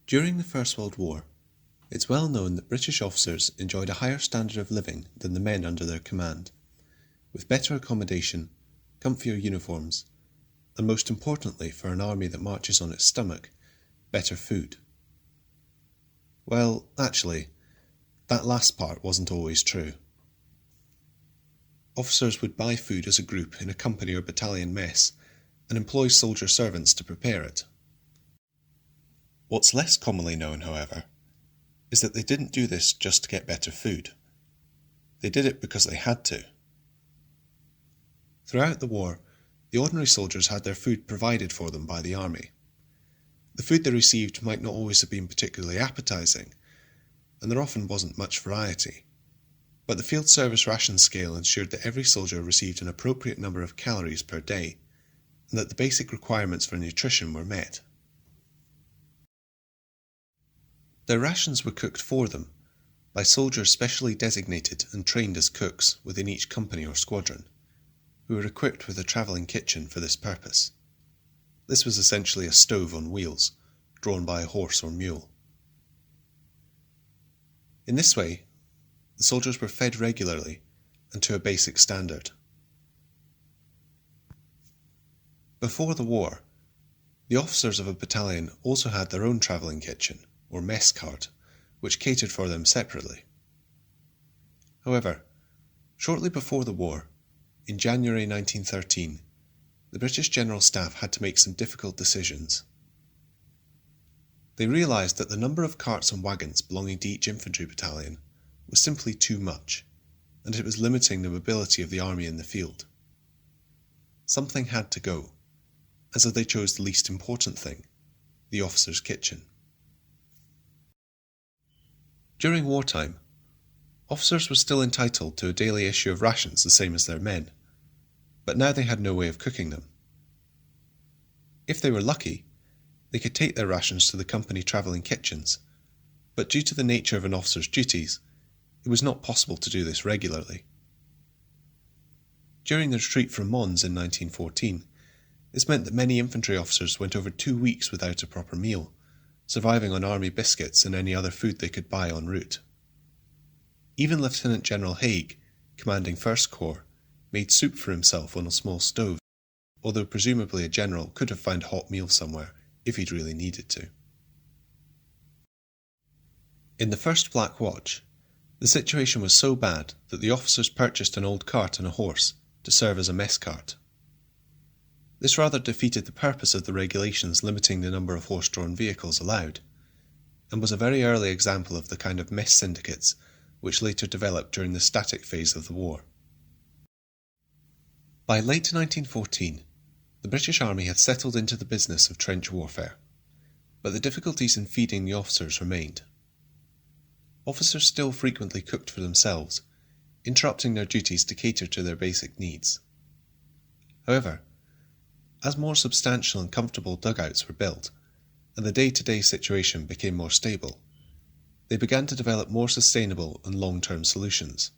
During the First World War, it's well known that British officers enjoyed a higher standard of living than the men under their command, with better accommodation, comfier uniforms, and most importantly for an army that marches on its stomach, better food. Well, actually, that last part wasn't always true. Officers would buy food as a group in a company or battalion mess and employ soldier servants to prepare it. What's less commonly known, however, is that they didn't do this just to get better food. They did it because they had to. Throughout the war, the ordinary soldiers had their food provided for them by the army. The food they received might not always have been particularly appetising, and there often wasn't much variety. But the field service ration scale ensured that every soldier received an appropriate number of calories per day, and that the basic requirements for nutrition were met. Their rations were cooked for them by soldiers specially designated and trained as cooks within each company or squadron, who were equipped with a travelling kitchen for this purpose. This was essentially a stove on wheels, drawn by a horse or mule. In this way, the soldiers were fed regularly and to a basic standard. Before the war, the officers of a battalion also had their own travelling kitchen, or mess cart, which catered for them separately. However, shortly before the war, in January 1913, the British General Staff had to make some difficult decisions. They realised that the number of carts and wagons belonging to each infantry battalion was simply too much, and it was limiting the mobility of the army in the field. Something had to go, and so they chose the least important thing, the officer's kitchen. During wartime, officers were still entitled to a daily issue of rations the same as their men, but now they had no way of cooking them. If they were lucky, they could take their rations to the company travelling kitchens, but due to the nature of an officer's duties, it was not possible to do this regularly. During the retreat from Mons in 1914, this meant that many infantry officers went over 2 weeks without a proper meal, surviving on army biscuits and any other food they could buy en route. Even Lieutenant General Haig, commanding 1st Corps, made soup for himself on a small stove, although presumably a general could have found a hot meal somewhere if he'd really needed to. In the first Black Watch, the situation was so bad that the officers purchased an old cart and a horse to serve as a mess cart. This rather defeated the purpose of the regulations limiting the number of horse-drawn vehicles allowed, and was a very early example of the kind of mess syndicates which later developed during the static phase of the war. By late 1914, the British Army had settled into the business of trench warfare, but the difficulties in feeding the officers remained. Officers still frequently cooked for themselves, interrupting their duties to cater to their basic needs. However, as more substantial and comfortable dugouts were built, and the day-to-day situation became more stable, they began to develop more sustainable and long-term solutions,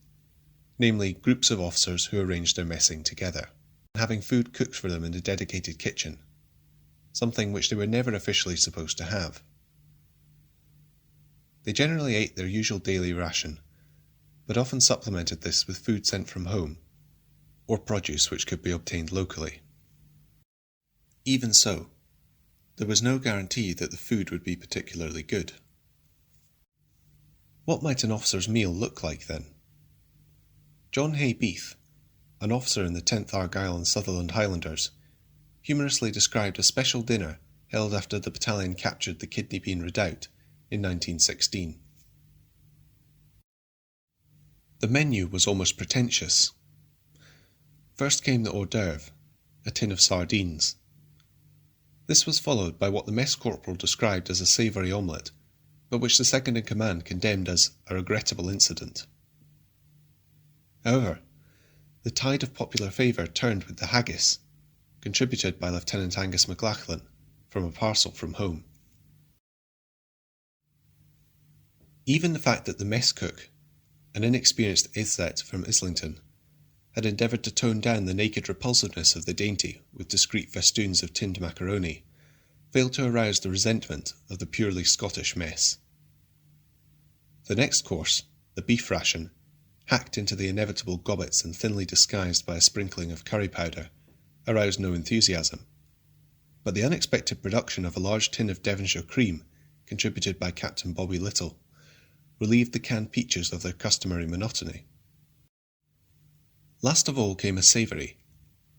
namely groups of officers who arranged their messing together, having food cooked for them in a dedicated kitchen, something which they were never officially supposed to have. They generally ate their usual daily ration, but often supplemented this with food sent from home, or produce which could be obtained locally. Even so, there was no guarantee that the food would be particularly good. What might an officer's meal look like then? John Hay Beath, an officer in the 10th Argyll and Sutherland Highlanders, humorously described a special dinner held after the battalion captured the Kidney Bean Redoubt in 1916. The menu was almost pretentious. First came the hors d'oeuvre, a tin of sardines. This was followed by what the mess corporal described as a savoury omelette, but which the second-in-command condemned as a regrettable incident. However, the tide of popular favour turned with the haggis, contributed by Lieutenant Angus McLachlan from a parcel from home. Even the fact that the mess cook, an inexperienced aesthete from Islington, had endeavoured to tone down the naked repulsiveness of the dainty with discreet festoons of tinned macaroni, failed to arouse the resentment of the purely Scottish mess. The next course, the beef ration, hacked into the inevitable gobbets and thinly disguised by a sprinkling of curry powder, aroused no enthusiasm. But the unexpected production of a large tin of Devonshire cream, contributed by Captain Bobby Little, relieved the canned peaches of their customary monotony. Last of all came a savoury,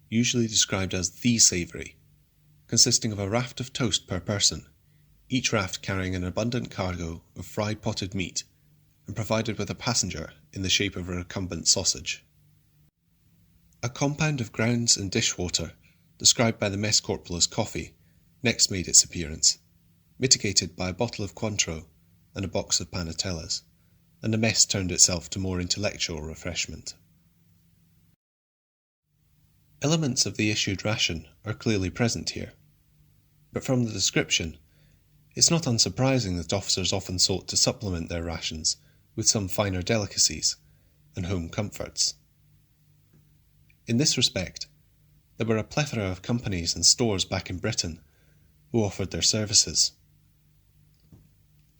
usually described as the savoury, consisting of a raft of toast per person, each raft carrying an abundant cargo of fried potted meat and provided with a passenger in the shape of a recumbent sausage. A compound of grounds and dishwater, described by the mess corporal as coffee, next made its appearance, mitigated by a bottle of Cointreau and a box of Panatellas, and the mess turned itself to more intellectual refreshment. Elements of the issued ration are clearly present here, but from the description, it's not unsurprising that officers often sought to supplement their rations with some finer delicacies and home comforts. In this respect, there were a plethora of companies and stores back in Britain who offered their services.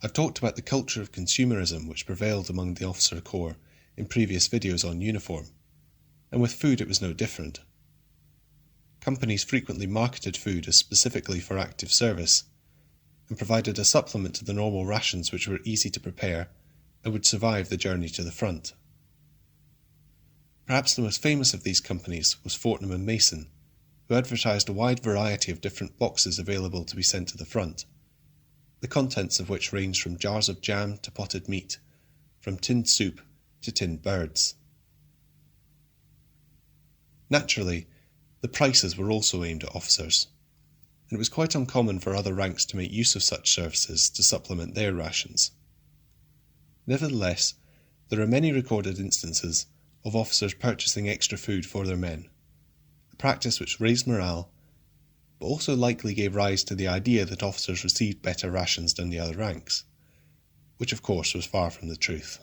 I've talked about the culture of consumerism which prevailed among the officer corps in previous videos on uniform, and with food it was no different. Companies frequently marketed food as specifically for active service, and provided a supplement to the normal rations which were easy to prepare and would survive the journey to the front. Perhaps the most famous of these companies was Fortnum and Mason, who advertised a wide variety of different boxes available to be sent to the front, the contents of which ranged from jars of jam to potted meat, from tinned soup to tinned birds. Naturally, the prices were also aimed at officers, and it was quite uncommon for other ranks to make use of such services to supplement their rations. Nevertheless, there are many recorded instances of officers purchasing extra food for their men, a practice which raised morale, but also likely gave rise to the idea that officers received better rations than the other ranks, which of course was far from the truth.